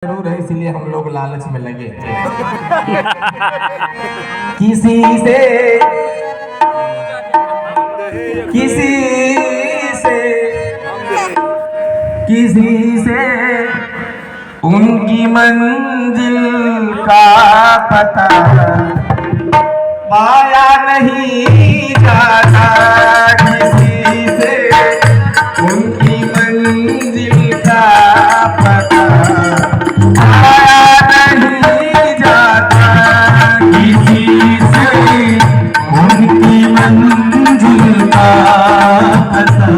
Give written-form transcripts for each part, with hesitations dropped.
जरूर है, इसीलिए हम लोग लालच में लगे। किसी से उनकी मंजिल का पता पाया नहीं जाता। किसी से उनकी मंजिल का पता पाया नहीं जाता। किसी से उनकी मंजिल का पता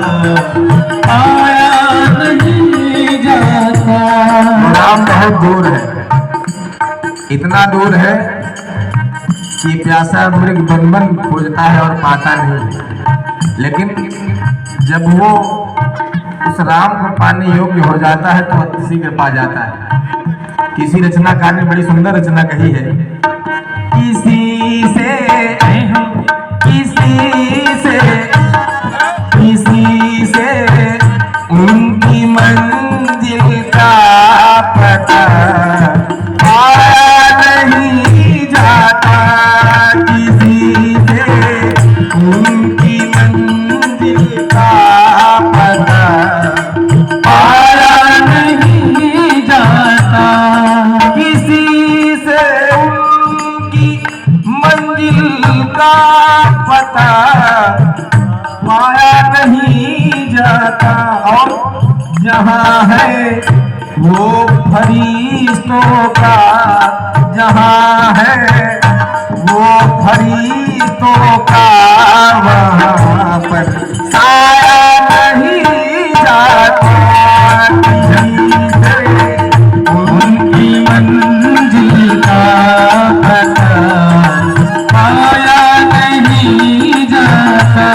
पाया नहीं जाता। राम बहुत दूर है, इतना दूर है कि प्यासा मृग बन खोजता है और पाता नहीं। लेकिन जब वो उस राम को पाने योग्य हो जाता है तो किसी के पा जाता है। किसी रचनाकार ने बड़ी सुंदर रचना कही है, किसी से उनकी मंजिल का पता पाया नहीं जाता। किसी से उनकी मंजिल का पता पाया नहीं जाता। किसी से उनकी मंजिल का पता पाया नहीं जाता। और जहाँ है वो फरिश्तों का, जहाँ है वो फरिश्तों का, वहाँ पर साया नहीं जाता। किसी से उनकी मंजिल का पता पाया नहीं जाता।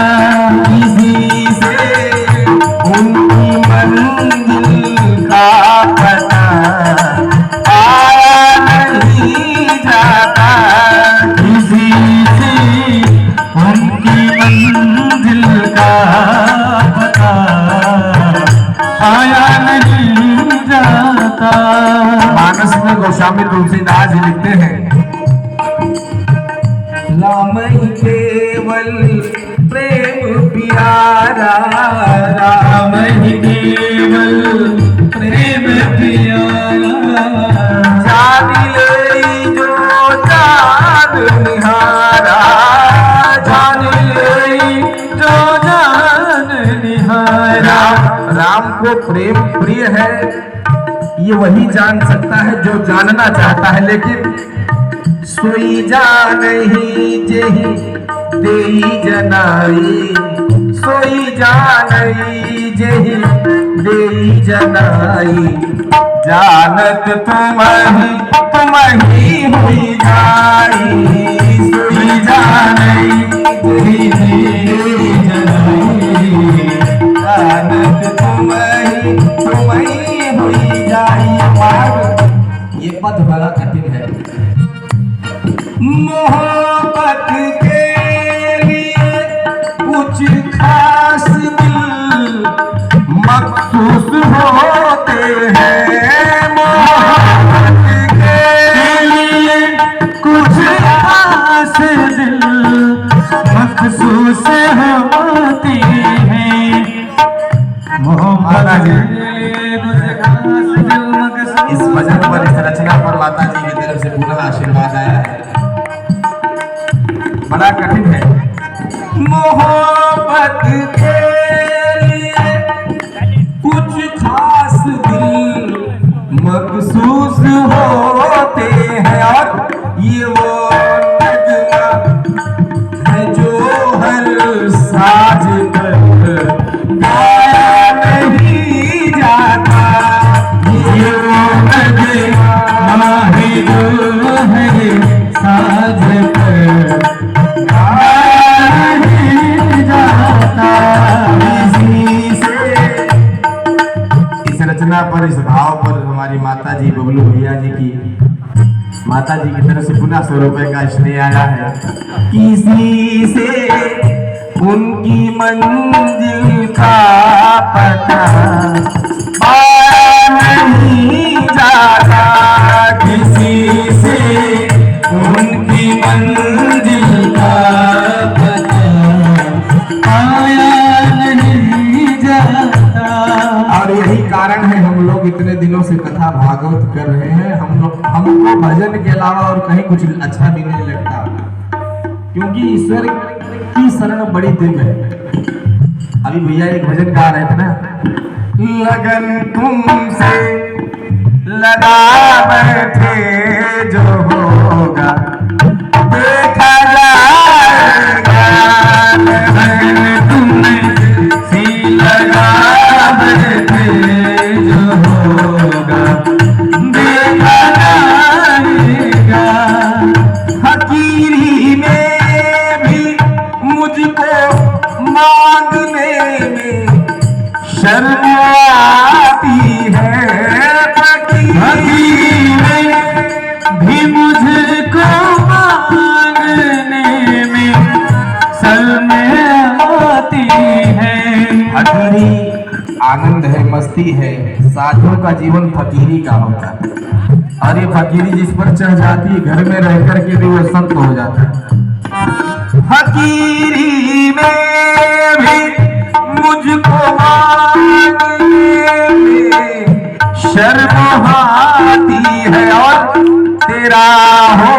किसी से उनकी मंजिल का पता पाया नहीं जाता। किसी से उनकी मंजिल का पता पाया नहीं जाता। मानस में गोस्वामी तुलसीदास जी लिखते हैं, राम ही केवल प्रेम प्यारा, राम ही केवल प्रेम प्यारा। जान ले जो जान निहारा, जान ले जो जान निहारा। राम को प्रेम प्रिय है ये वही जान सकता है जो जानना चाहता है। लेकिन सोई जानहि जेहि देई जनाई, सोई जानहि जेहि देई जनाई। जानत तुम्हि हुई जाई, सोई जानहि जेहि देई जनाई। जानत तुम्हि हुई जाई। ये पद बड़ा कठिन है। मोहब्बत के लिए कुछ खास दिल मखसूस होते हैं। मोहब्बत के लिए कुछ खास दिल मखसूस होते हैं। मोहब्बत के लिए कुछ खास दिल मखसूस। इस भजन पर, इस रचना पर माता जी की तरफ से पुनः आशीर्वाद आया है। बड़ा कठिन है। मोहब्बत के लिए कुछ खास दिल मखसूस होते हैं। और ये वो नगमा है जो हर साज पर गाया नहीं जाता। ये वो नगमा है जो हर साज पर पर, इस भाव पर हमारी माता जी बबलू भैया जी की, माता जी की तरफ से पुनः 100 रुपए का स्नेह आया है। किसी से उनकी मंजिल का पता पाया नहीं जाता। कथा भागवत कर रहे हैं। हम लोग, हमको भजन के अलावा और कहीं कुछ अच्छा भी नहीं लगता, क्योंकि ईश्वर की शरण बड़ी दिव्य है। अभी भैया एक भजन गा रहे थे ना, लगन तुमसे लगा बैठे जो होगा देखा जाएगा। लगन तुमसे लगा बैठे जो होगा देखा जाएगा। फकीरी में भी मुझको मांगने में शर्म आती है। फकीरी में भी मुझको मांगने में शर्म आती है। फकीरी आनंद है, मस्ती है। साधुओं का जीवन फकीरी का होता है, और ये फकीरी जिस पर चढ़ जाती है, घर में रह करके भी वो संत हो जाता है। फकीरी में भी मुझको मांगने में शर्म आती है, और तेरा हो